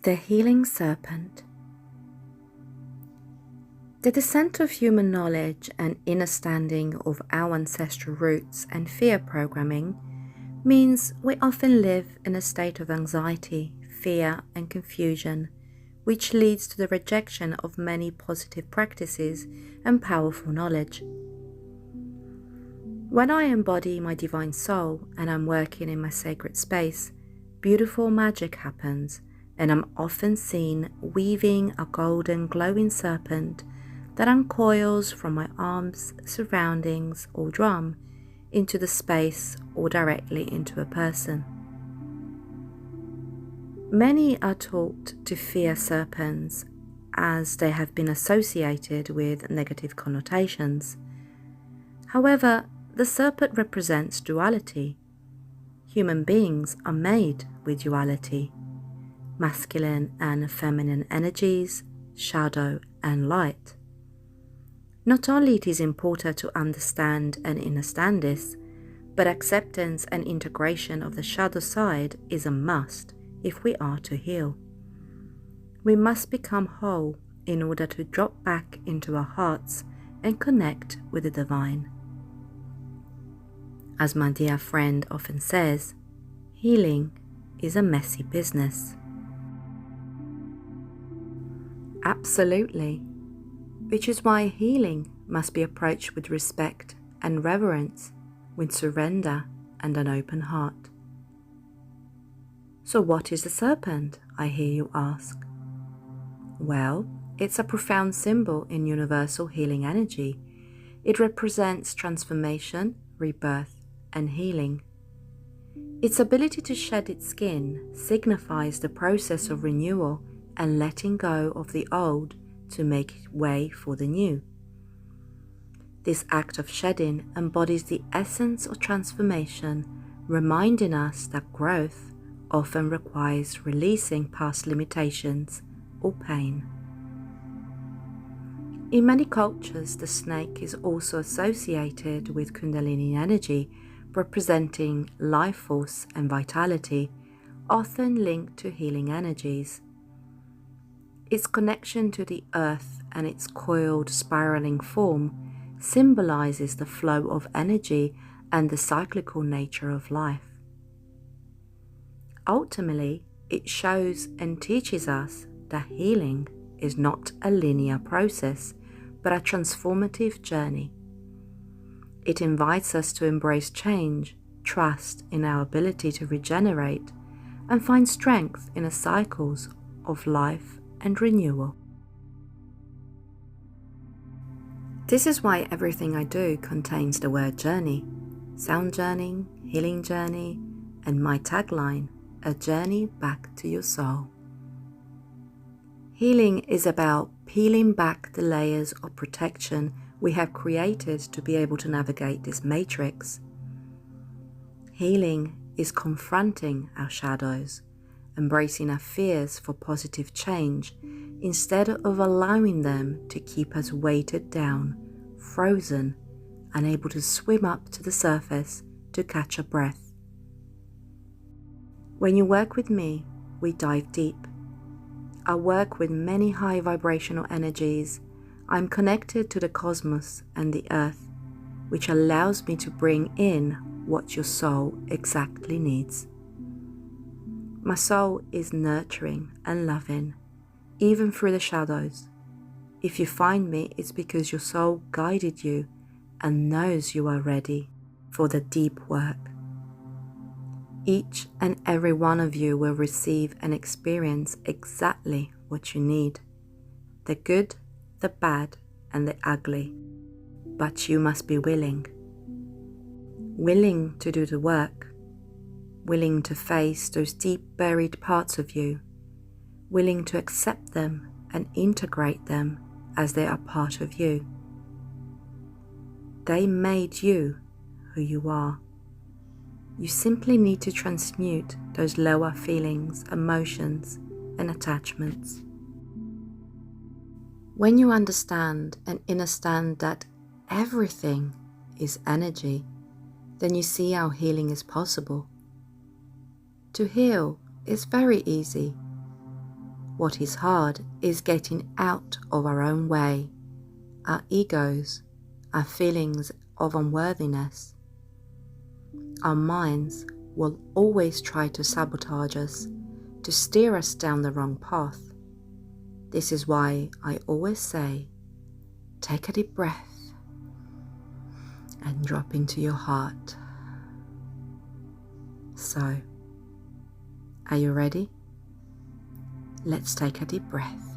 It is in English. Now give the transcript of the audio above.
The Healing Serpent. The descent of human knowledge and understanding of our ancestral roots and fear programming means we often live in a state of anxiety, fear, and confusion, which leads to the rejection of many positive practices and powerful knowledge. When I embody my divine soul and I'm working in my sacred space, beautiful magic happens, and I'm often seen weaving a golden glowing serpent that uncoils from my arms, surroundings, or drum into the space or directly into a person. Many are taught to fear serpents as they have been associated with negative connotations. However, the serpent represents duality. Human beings are made with duality, masculine and feminine energies, shadow and light. Not only it is important to understand and understand this, but acceptance and integration of the shadow side is a must if we are to heal. We must become whole in order to drop back into our hearts and connect with the divine. As my dear friend often says, healing is a messy business. Absolutely, which is why healing must be approached with respect and reverence, with surrender and an open heart. So what is the serpent, I hear you ask? Well, it's a profound symbol in universal healing energy. It represents transformation, rebirth, and healing. Its ability to shed its skin signifies the process of renewal and letting go of the old to make way for the new. This act of shedding embodies the essence of transformation, reminding us that growth often requires releasing past limitations or pain. In many cultures, the snake is also associated with Kundalini energy, representing life force and vitality, often linked to healing energies. Its connection to the earth and its coiled, spiraling form symbolizes the flow of energy and the cyclical nature of life. Ultimately, it shows and teaches us that healing is not a linear process, but a transformative journey. It invites us to embrace change, trust in our ability to regenerate, and find strength in the cycles of life and renewal. This is why everything I do contains the word journey, sound journey, healing journey, and my tagline, a journey back to your soul. Healing is about peeling back the layers of protection we have created to be able to navigate this matrix. Healing is confronting our shadows, embracing our fears for positive change instead of allowing them to keep us weighted down, frozen, unable to swim up to the surface to catch a breath. When you work with me, we dive deep. I work with many high vibrational energies. I'm connected to the cosmos and the earth, which allows me to bring in what your soul exactly needs. My soul is nurturing and loving, even through the shadows. If you find me, it's because your soul guided you and knows you are ready for the deep work. Each and every one of you will receive and experience exactly what you need, the good, the bad, and the ugly. But you must be willing to do the work, willing to face those deep buried parts of you, willing to accept them and integrate them as they are part of you. They made you who you are. You simply need to transmute those lower feelings, emotions, and attachments. When you understand and understand that everything is energy, then you see how healing is possible. To heal is very easy. What is hard is getting out of our own way, our egos, our feelings of unworthiness. Our minds will always try to sabotage us, to steer us down the wrong path. This is why I always say, take a deep breath and drop into your heart. So, are you ready? Let's take a deep breath.